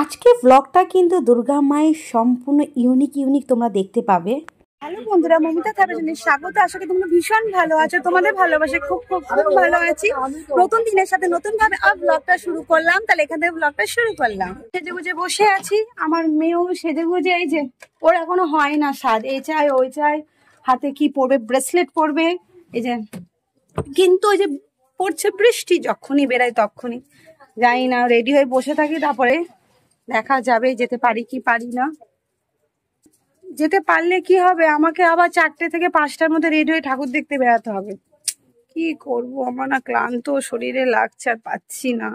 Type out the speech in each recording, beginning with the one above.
আজকে ব্লগটা কিন্তু দুর্গা মায়ের সম্পূর্ণ ইউনিক তোমরা দেখতে পাবে। হ্যালো বন্ধুরা, মমিতা থারাজনের স্বাগত। আশা করি তোমরা ভীষণ ভালো আছো। তোমাদের ভালোবাসে খুব খুব খুব ভালো আছি। নতুন দিনের সাথে নতুন ভাবে ব্লগটা শুরু করলাম। তাহলে এখান থেকে ব্লগটা শুরু করলাম। সেজে গুজে বসে আছি। আমার মেয়েও সেজে গুজে, এই যে ওর এখনো হয় না স্বাদ, এই চাই ওই চাই, হাতে কি পরবে, ব্রেসলেট পরবে, এই যে। কিন্তু ওই যে পড়ছে বৃষ্টি, যখনই বেড়াই তখনই যাই না, রেডি হয়ে বসে থাকি। তারপরে দেখা যাবে যেতে পারি কি পারি না। যেতে পারলে কি হবে, আমাকে আবার 4টে থেকে 5টার মধ্যে রেডি হয়ে ঠাকুর দেখতে বেড়াতে হবে। কি করব, আমার না ক্লান্ত শরীরে লাগছে, আর পাচ্ছি না।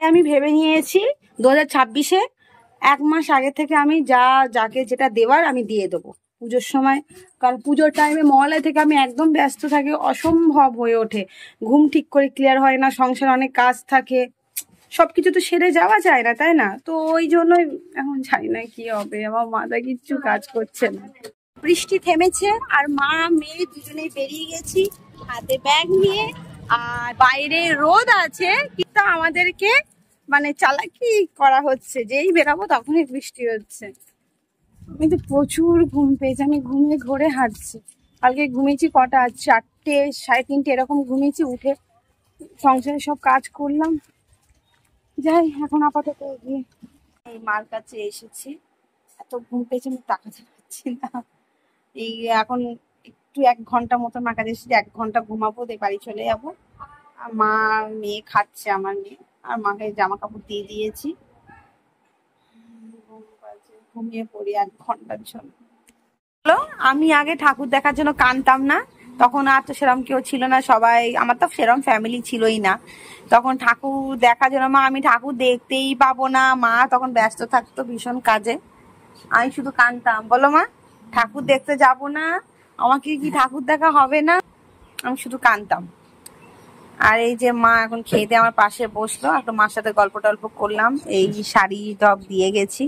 আমি ভেবে নিয়েছি 2026-এ 1 মাস আগে থেকে আমি যাকে যেটা দেওয়ার আমি দিয়ে দেবো পুজোর সময়। কারণ পুজোর টাইমে মহালয়া থেকে আমি একদম ব্যস্ত থাকি, অসম্ভব হয়ে ওঠে। ঘুম ঠিক করে ক্লিয়ার হয় না, সংসার অনেক কাজ থাকে, সবকিছু তো সেরে যাওয়া যায় না, তাই না? তো ওই জন্যই এখন জানি না কি হবে, আমার মাথা কিচ্ছু কাজ করছে না। বৃষ্টি থেমেছে আর মা মেয়ে দুজনেই বেরিয়ে গেছি হাতে ব্যাগ নিয়ে। আর বাইরে রোদ আছে, কিন্তু আমাদেরকে মানে চালাকি করা হচ্ছে, যেই বেরাবো তখনই বৃষ্টি হচ্ছে। আমি তো প্রচুর ঘুম পেয়েছি, আমি ঘুমিয়ে ঘোরে হাঁটছি। কালকে ঘুমিয়েছি কটা, 4টে 3:30 এরকম ঘুমিয়েছি। উঠে সংসারে সব কাজ করলাম। যাই এখন আপাতত গিয়ে এই মার কাছে এসেছি। এত ঘুম পেয়েছে আমি তাকাতে পারছি না। এই এখন একটু 1 ঘন্টা মতো মার কাছে এসেছি, 1 ঘন্টা ঘুমাবো, দিয়ে বাড়ি চলে যাবো। আর মা মেয়ে খাচ্ছে, আমার মেয়ে। আর মাকে জামা কাপড় দিয়ে দিয়েছি, ঘুমিয়ে পড়ি 1 ঘন্টার জন্য। আমি আগে ঠাকুর দেখার জন্য কানতাম না, তখন আর তো সেরকম কেউ ছিল না, সবাই আমার তো সেরকম ফ্যামিলি ছিলই না। তখন ঠাকুর দেখার জন্য মা আমি ঠাকুর দেখতেই পাবো না, মা তখন ব্যস্ত থাকতো ভীষণ কাজে। আমি শুধু কানতাম, বলো মা ঠাকুর দেখতে যাব না, আমাকে কি ঠাকুর দেখা হবে না, আমি শুধু কানতাম। আর এই যে মা এখন খেয়ে দিয়ে আমার পাশে বসলো, একটু মার সাথে গল্প টল্প করলাম। এই শাড়ি টপ দিয়ে গেছি।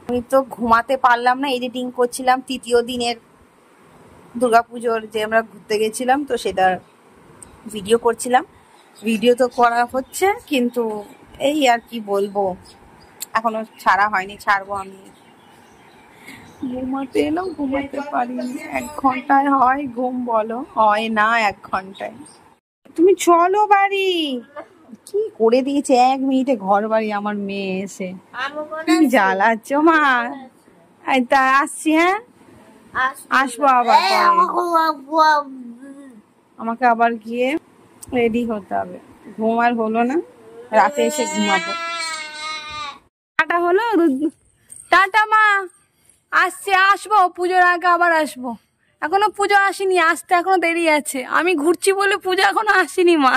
আমি তো ঘুমাতে পারলাম না, এডিটিং করছিলাম 3য় দিনের দুর্গাপুজোর, যে আমরা ঘুরতে গেছিলাম, তো সেটার ভিডিও করছিলাম। ভিডিও তো করা হচ্ছে, কিন্তু এই আর কি বলবো, এখনো ছাড়া হয়নি, ছাড়বো আমি। ঘুমাতে এলাম, ঘুমাতে পারিনি। 1 ঘন্টায় হয় ঘুম বলো? হয় না 1 ঘন্টায়। তুমি চলো বাড়ি। কি করে দিয়েছে 1 মিনিটে ঘর বাড়ি আমার মেয়ে এসে, কি জ্বালাচ্ছ মা। তা আসছি, হ্যাঁ আসবো আবার। আমাকে আবার গিয়ে রেডি হতে হবে, ঘুম আর হলো না, রাতে এসে ঘুমাবো। টাটা হলো, টাটা মা, আসছে, আসবো পুজোর আগে আবার আসবো। এখনো পুজো আসেনি, আসতে এখনো দেরি আছে। আমি ঘুরছি বলে পুজো এখনো আসেনি মা।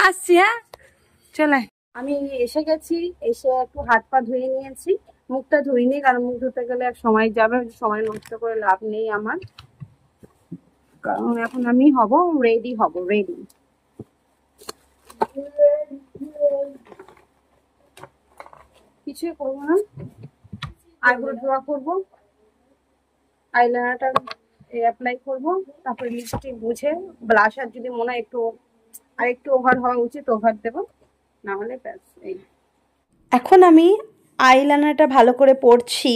আসছি, হ্যাঁ চলে। আমি এসে গেছি, এসে একটু হাত পা ধুয়ে নিয়েছি, মুখটা ধুইনি, কারণ মুখ ধুতে গেলে এক সময় যাবে, সময় নষ্ট করে লাভ নেই আমার। কারণ এখন আমি রেডি হব। কিছুই করবো না, আইব্রো ড্র করবো, আইলাইনারটা অ্যাপ্লাই করবো, তারপরে লিপস্টিক বুঝে, ব্লাশার যদি মনে হয় একটু ওভার হওয়া উচিত, ওভার দেবো, না হলে ব্যাস। এই এখন আমি আইলাইনারটা ভালো করে পরছি।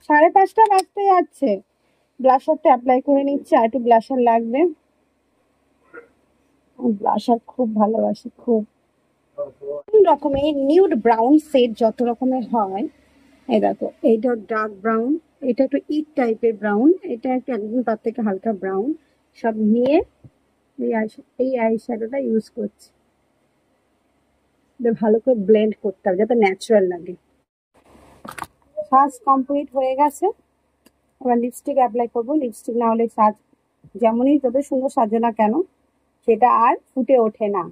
5:30 বাজতে যাচ্ছে। ব্লাশারটা অ্যাপ্লাই করে নিচ্ছি, আর একটু ব্লাশার লাগবে। ব্লাশার খুব ভালোবাসি, খুব রকমের নিউড ব্রাউন সেট যত রকমের হয়। এই দেখো, এইটা ডার্ক ব্রাউন, এটা একটু ইট টাইপের ব্রাউন, এটা একটু একদম তার থেকে হালকা ব্রাউন, সব নিয়ে এই আই শ্যাডোটা ইউজ করছি। ভালো করে ব্লেন্ড করতে হবে যাতে ন্যাচারাল লাগে। সাজ কমপ্লিট হয়ে গেছে, এবার লিপস্টিক অ্যাপ্লাই করবো। লিপস্টিক না হলে সাজ যেমনই যত সুন্দর সাজে না কেন, সেটা আর ফুটে ওঠে না।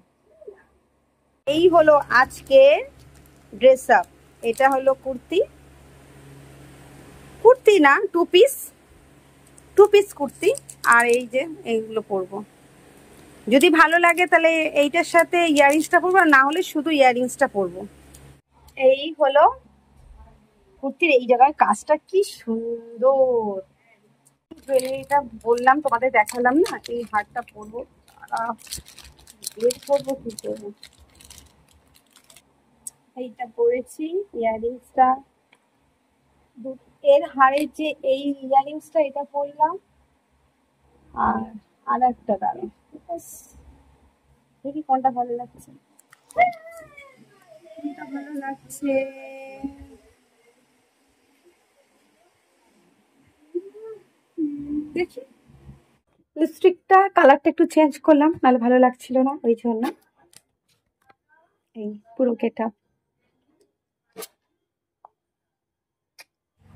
এই হলো আজকে ড্রেস আপ। এটা হলো কুর্তি না, টু পিস কুর্তি। আর এই যে এইগুলো পরবো, যদি ভালো লাগে তাহলে এইটার সাথে ইয়াররিংসটা পরবো, আর না হলে শুধু ইয়াররিংসটা পরবো। এই হলো কুর্তির এই জায়গায় কাজটা কি সুন্দর। জুয়েলারিটা বললাম তোমাদের দেখালাম না, এই হারটা পরবো, বের করবো কি করবো। এইটা পরেছি ইয়াররিংসটা, এর হাড়ের যে এই ইয়াররিংসটা এটা পরলাম, আর আর একটা দাঁড়ো দেখি কোনটা ভালো লাগছে, কোনটা ভালো লাগছে। দেখি লিপস্টিকটা কালারটা একটু চেঞ্জ করলাম, নাহলে ভালো লাগছিল না, ওই জন্য। এই পুরো গেটআপ।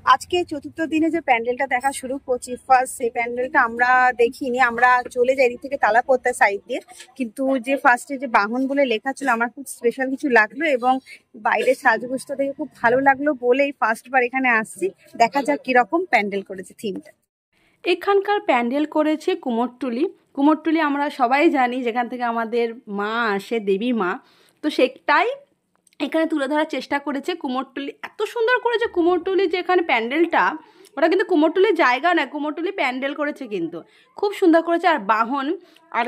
আজকে চতুর্থ দিনে যে প্যান্ডেলটা দেখা শুরু করছি ফার্স্ট, সেই প্যান্ডেলটা আমরা দেখিনি, আমরা চলে যাই এদিক থেকে তালাপোতা সাইড দিয়ে, কিন্তু যে ফার্স্টে যে বাহন বলে লেখা ছিল আমার খুব স্পেশাল কিছু লাগলো, এবং বাইরের সাজগোজটা দেখে খুব ভালো লাগলো বলেই ফার্স্টবার এখানে আসছি। দেখা যাক কিরকম প্যান্ডেল করেছে থিমটা। এখানকার প্যান্ডেল করেছে কুমোরটুলি। কুমোরটুলি আমরা সবাই জানি যেখান থেকে আমাদের মা আসে, দেবী মা, তো সেটাই এখানে তুলে ধরার চেষ্টা করেছে। কুমোরটুলি এত সুন্দর করেছে, কুমোরটুলি যে এখানে প্যান্ডেলটা, ওটা কিন্তু কুমোরটুলির জায়গা না, কুমোরটুলি প্যান্ডেল করেছে, কিন্তু খুব সুন্দর করেছে। আর বাহন, আর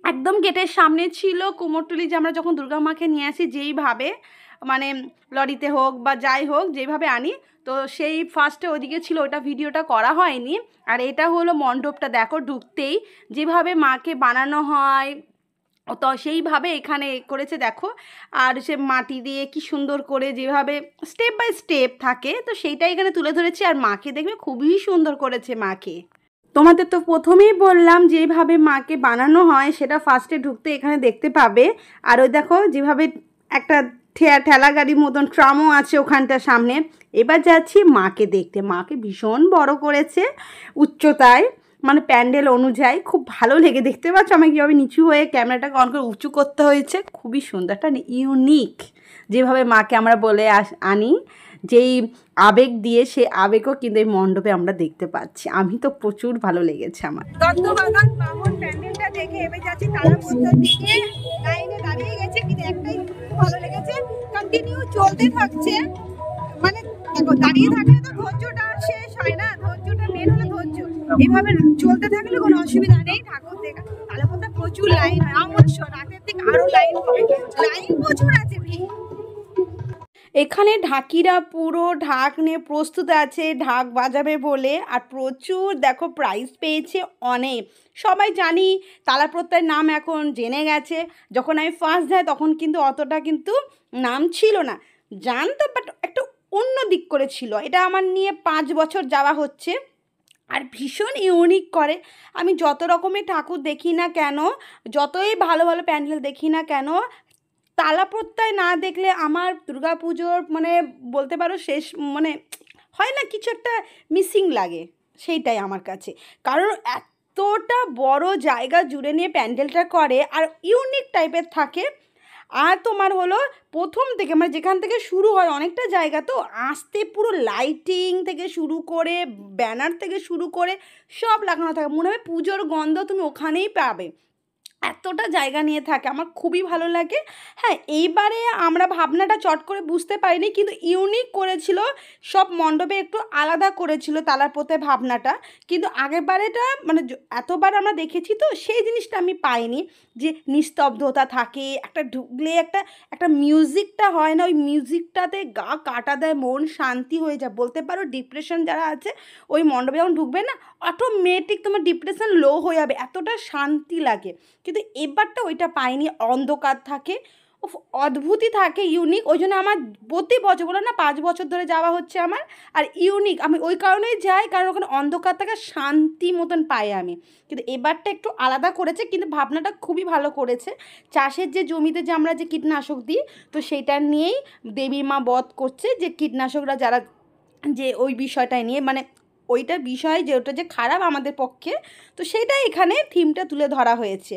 একদম গেটের সামনে ছিল কুমোরটুলি, যে আমরা যখন দুর্গা মাকে নিয়ে আসি যেইভাবে, মানে লরিতে হোক বা যাই হোক যেইভাবে আনি, তো সেই ফার্স্টে ওইদিকে ছিল, ওটা ভিডিওটা করা হয়নি। আর এটা হলো মণ্ডপটা, দেখো ঢুকতেই যেভাবে মাকে বানানো হয়, তো সেইভাবে এখানে করেছে দেখো। আর সে মাটি দিয়ে কি সুন্দর করে যেভাবে স্টেপ বাই স্টেপ থাকে, তো সেইটাই এখানে তুলে ধরেছি। আর মাকে দেখবে খুবই সুন্দর করেছে মাকে। তোমাদের তো প্রথমেই বললাম যেভাবে মাকে বানানো হয় সেটা ফার্স্টে ঢুকতে এখানে দেখতে পাবে। আর ওই দেখো যেভাবে একটা ঠেলা গাড়ির মতন ট্রামও আছে ওখানটার সামনে। এবার যাচ্ছি মাকে দেখতে, মাকে ভীষণ বড় করেছে উচ্চতায়, মানে প্যান্ডেল অনুযায়ী খুব ভালো লেগে, দেখতে পাচ্ছ আমাকে কীভাবে নিচু হয়ে ক্যামেরাটাকে অন করে উঁচু করতে হয়েছে, খুবই সুন্দর, একটা ইউনিক যেভাবে মাকে আমরা বলে আনি, যেই আবেগ দিয়ে সে আবেগও কিন্তু এই মণ্ডপে আমরা দেখতে পাচ্ছি। আমি তো প্রচুর ভালো লেগেছে আমার। দত্তবাগান বামন প্যান্ডেলটা দেখে এবার যাচ্ছি তারাপোতার দিকে, লাইনে দাঁড়িয়ে গেছে, কিন্তু একটাই ভালো লেগেছে, কন্টিনিউ চলতে থাকছে, মানে দেখো দাঁড়িয়ে থাকলে তো ধৈর্যটা শেষ হয় না, ধৈর্যটা মেন হলো ধৈর্য, এইভাবে চলতে থাকলে কোনো অসুবিধা নেই। ঠাকুর দেখা তারাপোতা প্রচুর লাইন হয়, আমার রাতের দিকে আরো লাইন হবে, লাইন প্রচুর আছে। এখানে ঢাকিরা পুরো ঢাক নিয়ে প্রস্তুত আছে ঢাক বাজাবে বলে, আর প্রচুর দেখো প্রাইজ পেয়েছে অনেক। সবাই জানি তালাপোতার নাম এখন জেনে গেছে, যখন আমি ফার্স্ট যাই তখন কিন্তু অতটা কিন্তু নাম ছিল না, জানতো, বাট একটু অন্য দিক করে ছিল। এটা আমার নিয়ে 5 বছর যাওয়া হচ্ছে, আর ভীষণ ইউনিক করে। আমি যত রকমের ঠাকুর দেখি না কেন, যতই ভালো ভালো প্যান্ডেল দেখি না কেন, তালাপোতায় না দেখলে আমার দুর্গা পুজোর মানে বলতে পারো শেষ, মানে হয় না কিছু একটা মিসিং লাগে, সেইটাই আমার কাছে। কারণ এতটা বড় জায়গা জুড়ে নিয়ে প্যান্ডেলটা করে, আর ইউনিক টাইপের থাকে। আর তোমার হলো প্রথম থেকে মানে যেখান থেকে শুরু হয়, অনেকটা জায়গা তো আসতে পুরো লাইটিং থেকে শুরু করে ব্যানার থেকে শুরু করে সব লাগানো থাকে, মনে হয় পুজোর গন্ধ তুমি ওখানেই পাবে, এতটা জায়গা নিয়ে থাকে, আমার খুবই ভালো লাগে। হ্যাঁ, এইবারে আমরা ভাবনাটা চট করে বুঝতে পারিনি, কিন্তু ইউনিক করেছিল, সব মণ্ডপে একটু আলাদা করেছিল তালাপোতায় ভাবনাটা, কিন্তু আগেরবারেটা মানে এতবার আমরা দেখেছি তো সেই জিনিসটা আমি পাইনি, যে নিস্তব্ধতা থাকে, একটা ঢুকলে একটা একটা মিউজিকটা হয় না, ওই মিউজিকটাতে গা কাটা দেয়, মন শান্তি হয়ে যায়, বলতে পারো ডিপ্রেশন যারা আছে ওই মণ্ডপে যখন ঢুকবে না অটোমেটিক তোমার ডিপ্রেশন লো হয়ে যাবে, এতটা শান্তি লাগে। কিন্তু এবারটা ওইটা পাইনি, অন্ধকার থাকে, অদ্ভুতই থাকে, ইউনিক। ওই জন্য আমার প্রতি বছর বলে না 5 বছর ধরে যাওয়া হচ্ছে আমার, আর ইউনিক আমি ওই কারণেই যাই, কারণ ওখানে অন্ধকার থাকে, শান্তি মতন পাই আমি। কিন্তু এবারটা একটু আলাদা করেছে, কিন্তু ভাবনাটা খুবই ভালো করেছে। চাষের যে জমিতে যে আমরা যে কীটনাশক দিই, তো সেইটা নিয়েই দেবী মা বধ করছে, যে কীটনাশকরা যারা যে ওই বিষয়টাই নিয়ে, মানে ওইটা বিষয় যে ওটা যে খারাপ আমাদের পক্ষে, তো সেইটাই এখানে থিমটা তুলে ধরা হয়েছে।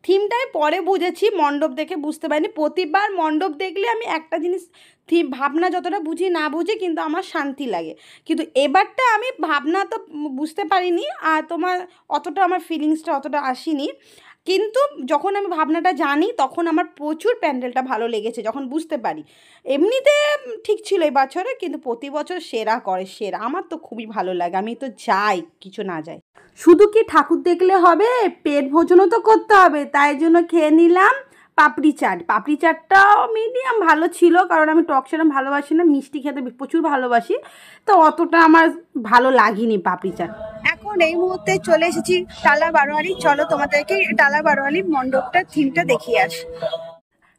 থিমটাই পরে বুঝেছি, মণ্ডপ দেখে বুঝতে পারিনি। প্রতিবার মণ্ডপ দেখলে আমি একটা জিনিস থিম ভাবনা যতটা বুঝি না বুঝি, কিন্তু আমার শান্তি লাগে। কিন্তু এবারটা আমি ভাবনা তো বুঝতে পারিনি, আর তোমার অতটা আমার ফিলিংসটা অতটা আসেনি, কিন্তু যখন আমি ভাবনাটা জানি তখন আমার প্রচুর প্যান্ডেলটা ভালো লেগেছে যখন বুঝতে পারি। এমনিতে ঠিক ছিল এই বছরে, কিন্তু প্রতি বছর সেরা করে, সেরা আমার তো খুবই ভালো লাগে, আমি তো যাই কিছু না যাই। শুধু কি ঠাকুর দেখলে হবে, পেট ভোজনও তো করতে হবে, তাই জন্য খেয়ে নিলাম পাপড়ি চাটটাও মিডিয়াম ভালো ছিল, কারণ আমি টক সেরকম ভালোবাসি না, মিষ্টি খেতে প্রচুর ভালোবাসি, তো অতটা আমার ভালো লাগেনি পাপড়ি চাট। এখন এই মুহূর্তে চলে এসেছি টালা বারোয়ারি। চলো তোমাদেরকে টালা বারোয়ারি মণ্ডপটার থিমটা দেখিয়ে আসি।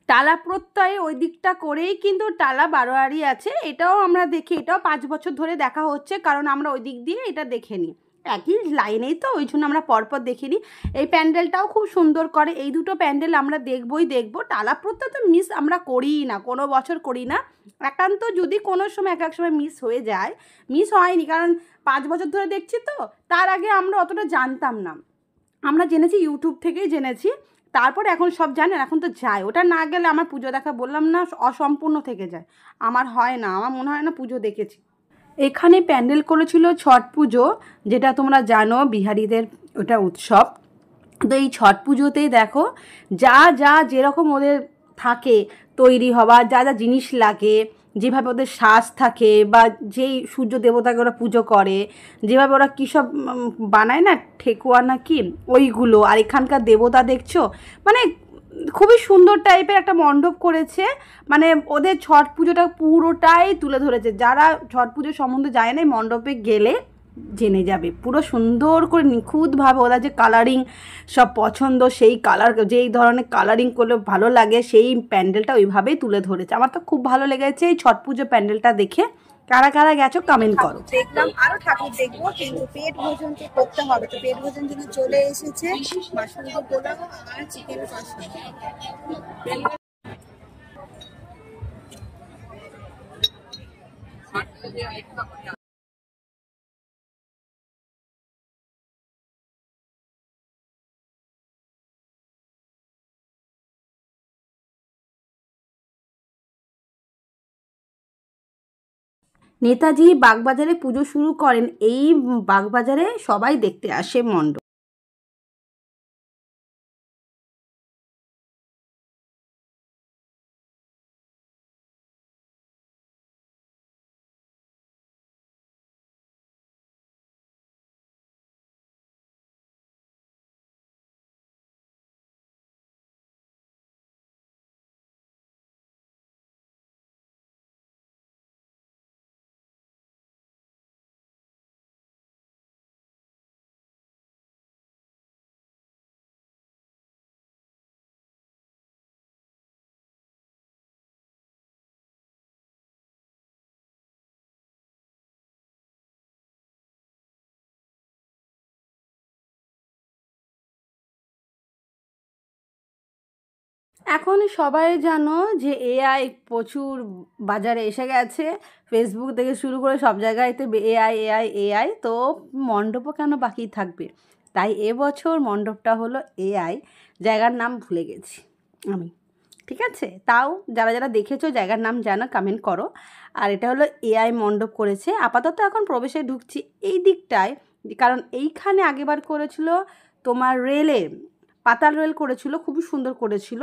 টালা প্রত্যয়ে ওই দিকটা করেই কিন্তু টালা বারোয়ারি আছে, এটাও আমরা দেখি, এটাও 5 বছর ধরে দেখা হচ্ছে, কারণ আমরা ওই দিক দিয়ে এটা দেখে নিই, একই লাইনেই তো, ওই জন্য আমরা পরপর দেখিনি। এই প্যান্ডেলটাও খুব সুন্দর করে, এই দুটো প্যান্ডেল আমরা দেখবো। টালা প্রত্যয় তো মিস আমরা করিই না, কোনো বছর করি না, একান্ত যদি কোনো সময় এক সময় মিস হয়ে যায়, মিস হয়নি, কারণ 5 বছর ধরে দেখছি তো, তার আগে আমরা অতটা জানতাম না, আমরা জেনেছি ইউটিউব থেকেই জেনেছি, তারপরে এখন সব জানেন, এখন তো যায়, ওটা না গেলে আমার পুজো দেখা বললাম না অসম্পূর্ণ থেকে যায়, আমার হয় না, আমার মনে হয় না পুজো দেখেছি। এখানে প্যান্ডেল করেছিল ছট পুজো, যেটা তোমরা জানো বিহারিদের ওটা উৎসব। তো এই ছট পুজোতেই দেখো যা যা যেরকম ওদের থাকে তৈরি হওয়া, যা যা জিনিস লাগে, যেভাবে ওদের সাজ থাকে, বা যেই সূর্য দেবতাকে ওরা পুজো করে, যেভাবে ওরা কী সব বানায় না, ঠেকুয়া না কি ওইগুলো, আর এখানকার দেবতা দেখছো, মানে খুবই সুন্দর টাইপের একটা মণ্ডপ করেছে, মানে ওদের ছট পুজোটা পুরোটাই তুলে ধরেছে, যারা ছট পুজো সম্বন্ধে যায় না মণ্ডপে গেলে জেনে যাবে, পুরো সুন্দর করে নিখুঁতভাবে ওরা যে কালারিং সব পছন্দ, সেই কালার যেই ধরনের কালারিং করলে ভালো লাগে, সেই প্যান্ডেলটা ওইভাবেই তুলে ধরেছে। আমার তো খুব ভালো লেগেছে এই ছট পুজো প্যান্ডেলটা দেখে। কারা কারা গেছো কমেন্ট করো। দেখলাম আরো ঠাকুর দেখবো, কিন্তু পেট ভোজন তো করতে হবে, তো পেট ভোজন জন্য চলে এসেছে বাসন্তী পোলাও আর চিকেন কষা। নেতাজি বাগবাজারে পুজো শুরু করেন, এই বাগবাজারে সবাই দেখতে আসে মণ্ডপ। এখন সবাই জানো যে এআই প্রচুর বাজারে এসে গেছে, ফেসবুক থেকে শুরু করে সব জায়গায়তে এআই, তো মণ্ডপও কেন বাকি থাকবে, তাই এবছর মণ্ডপটা হলো এআই, জায়গার নাম ভুলে গেছি আমি, ঠিক আছে, তাও যারা যারা দেখেছো জায়গার নাম জানো কমেন্ট করো। আর এটা হলো এআই মণ্ডপ করেছে, আপাতত এখন প্রবেশে ঢুকছি এই দিকটায়, কারণ এইখানে আগেবার করেছিল তোমার রেলের পাতাল রেল করেছিল, খুবই সুন্দর করেছিল,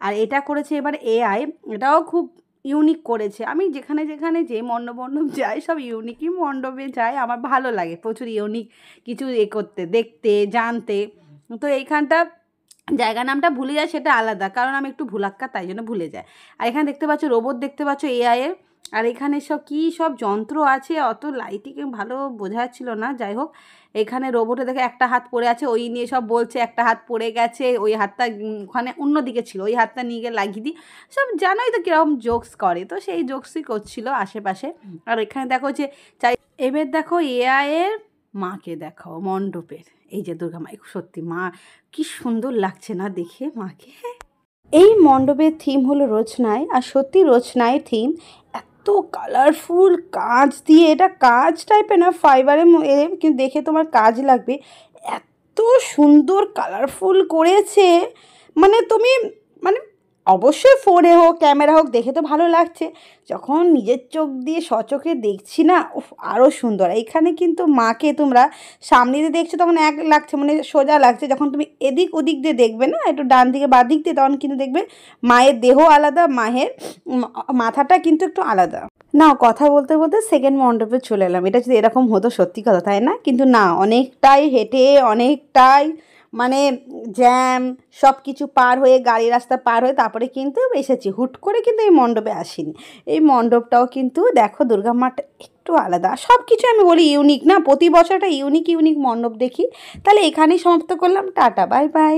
আর এটা করেছে এবার এআই, এটাও খুব ইউনিক করেছে। আমি যেখানে যেখানে যে মণ্ডপ যাই সব ইউনিকই মণ্ডপে যাই, আমার ভালো লাগে প্রচুর ইউনিক কিছু করতে, দেখতে, জানতে। তো এইখানটা জায়গার নামটা ভুলে যায় সেটা আলাদা, কারণ আমি একটু ভুলাক্কা, তাই জন্য ভুলে যায়। আর এখানে দেখতে পাচ্ছ রোবট, দেখতে পাচ্ছ এআইয়ের, আর এখানে সব কী সব যন্ত্র আছে, অত লাইটিংয়ে ভালো বোঝা যাচ্ছিল না, যাই হোক এখানে রোবটে দেখে একটা হাত পড়ে আছে, ওই নিয়ে সব বলছে একটা হাত পড়ে গেছে, ওই হাতটা ওখানে অন্যদিকে ছিল, ওই হাতটা নিয়ে গিয়ে লাগিয়ে দিই, সব জানোই তো কীরকম জোকস করে, তো সেই জোকসই করছিল আশেপাশে। আর এখানে দেখো যে এবার দেখো এআইয়ের মাকে দেখাও মণ্ডপের, এই যে দুর্গা মা, সত্যি মা কি সুন্দর লাগছে না দেখে মাকে। এই মণ্ডপের থিম হলো রোজনাই, আর সত্যি রোজনাই থিম এত কালারফুল কাঁচ দিয়ে, এটা কাঁচ টাইপের না, ফাইবারের কিন্তু দেখে তোমার কাজ লাগবে, এত সুন্দর কালারফুল করেছে, মানে তুমি মানে অবশ্যই ফোনে হোক ক্যামেরা হোক দেখে তো ভালো লাগছে, যখন নিজের চোখ দিয়ে সচোখে দেখছি না, আরও সুন্দর। এইখানে কিন্তু মাকে তোমরা সামনে দিয়ে দেখছো তখন এক লাগছে, মানে সোজা লাগছে, যখন তুমি এদিক ওদিক দিয়ে দেখবে না, একটু ডান দিকে বা দিক দিয়ে, তখন কিন্তু দেখবে মায়ের দেহ আলাদা, মায়ের মাথাটা কিন্তু একটু আলাদা। না কথা বলতে বলতে সেকেন্ড মণ্ডপে চলে এলাম, এটা যদি এরকম হতো সত্যি কথা, তাই না? কিন্তু না, অনেকটাই হেঁটে অনেকটাই মানে জ্যাম সব কিছু পার হয়ে, গাড়ি রাস্তা পার হয়ে তারপরে কিন্তু এসেছি। হুট করে কিন্তু এই মণ্ডপে আসিনি। এই মণ্ডপটাও কিন্তু দেখো দুর্গা মাটা একটু আলাদা, সব কিছু আমি বলি ইউনিক না, প্রতি বছর একটা ইউনিক ইউনিক মণ্ডপ দেখি। তাহলে এখানেই সমাপ্ত করলাম, টাটা বাই বাই।